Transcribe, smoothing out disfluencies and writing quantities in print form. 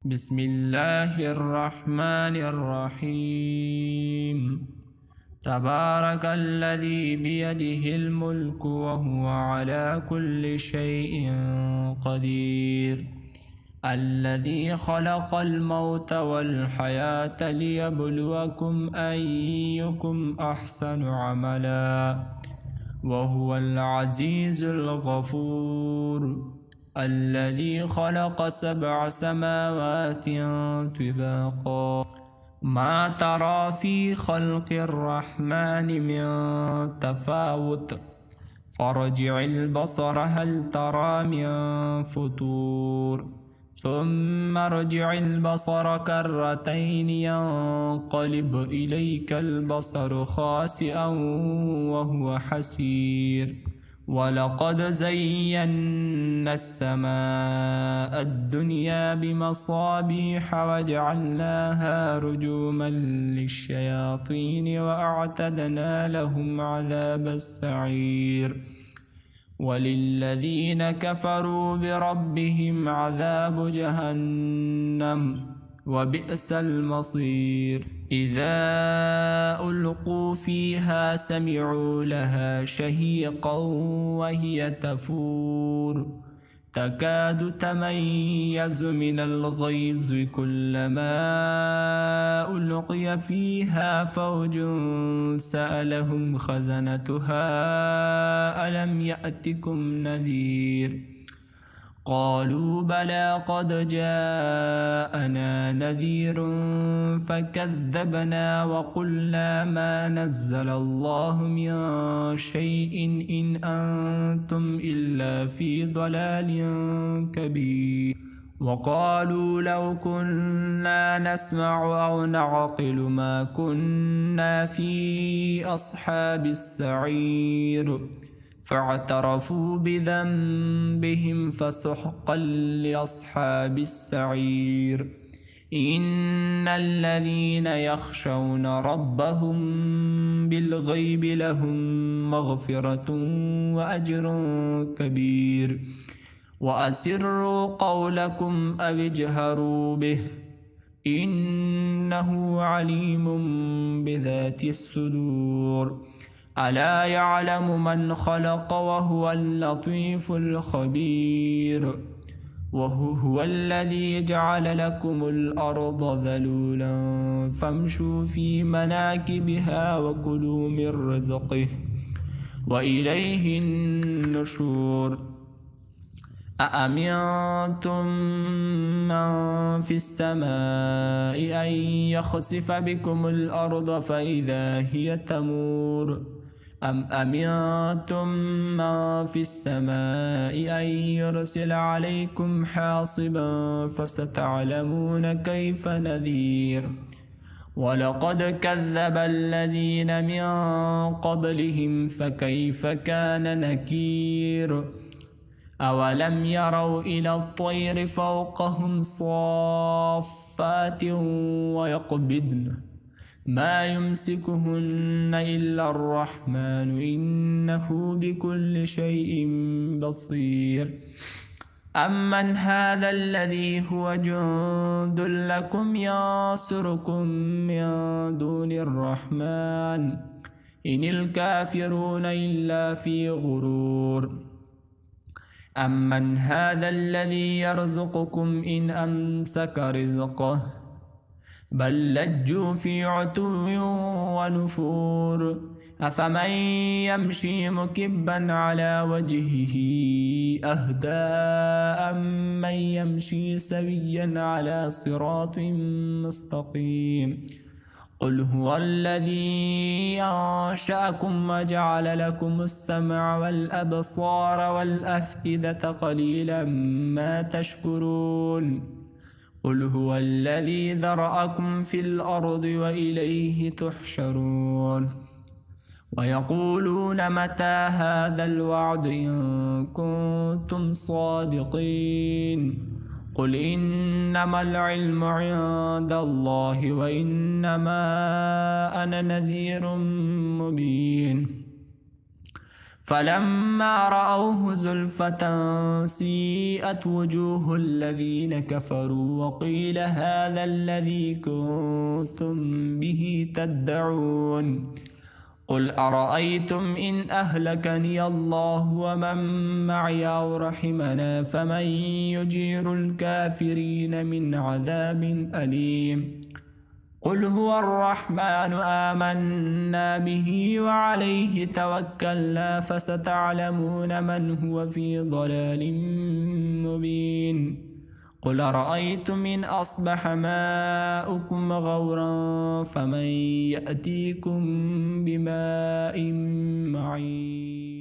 بسم الله الرحمن الرحيم. تبارك الذي بيده الملك وهو على كل شيء قدير. الذي خلق الموت والحياة ليبلوكم أيكم أحسن عملا وهو العزيز الغفور. الذي خلق 7 سماوات طباقا ما ترى في خلق الرحمن من تفاوت فارجع البصر هل ترى من فطور ثم ارجع البصر كرتين ينقلب إليك البصر خاسئا وهو حسير. ولقد زينا السماء الدنيا بمصابيح وجعلناها رجوما للشياطين وأعتدنا لهم عذاب السعير. وللذين كفروا بربهم عذاب جهنم وبئس المصير. إذا ألقوا فيها سمعوا لها شهيقا وهي تفور تكاد تميز من الغيظ كلما ألقي فيها فوج سألهم خزنتها ألم يأتكم نذير قالوا بلى قد جاءنا نذير فكذبنا وقلنا ما نزل الله من شيء إن أنتم إلا في ضلال كبير. وقالوا لو كنا نسمع أو نعقل ما كنا في أصحاب السعير فاعترفوا بذنبهم فسحقا لأصحاب السعير. إن الذين يخشون ربهم بالغيب لهم مغفرة وأجر كبير. وأسروا قولكم أو اجهروا به إنه عليم بذات الصدور. ألا يعلم من خلق وهو اللطيف الخبير. وهو الذي جعل لكم الأرض ذلولا فامشوا في مناكبها وكلوا من رزقه وإليه النشور. أأمنتم من في السماء أن يخسف بكم الأرض فإذا هي تمور أم أمنتم من في السماء أن يرسل عليكم حاصبا فستعلمون كيف نذير. ولقد كذب الذين من قبلهم فكيف كان نكير. أولم يروا إلى الطير فوقهم صافات ويقبضن ما يمسكهن إلا الرحمن إنه بكل شيء بصير. أمن هذا الذي هو جند لكم ينصركم من دون الرحمن إن الكافرون إلا في غرور. أمن هذا الذي يرزقكم إن أمسك رزقه بل لجوا في عتو ونفور. أفمن يمشي مكبا على وجهه أهدى أمن يمشي سويا على صراط مستقيم. قل هو الذي أنشأكم وجعل لكم السمع والأبصار والأفئدة قليلا ما تشكرون. قل هو الذي ذرأكم في الأرض وإليه تحشرون. ويقولون متى هذا الوعد إن كنتم صادقين. قل إنما العلم عند الله وإنما أنا نذير مبين. فلما رأوه زلفة سيئت وجوه الذين كفروا وقيل هذا الذي كنتم به تدعون قل أرأيتم إن أهلكني الله ومن معي أو رحمنا فمن يجير الكافرين من عذاب أليم قل هو الرحمن آمنا به وعليه توكلنا فستعلمون من هو في ضلال مبين قل أرأيتم إن أصبح ماؤكم غورا فمن يأتيكم بماء معين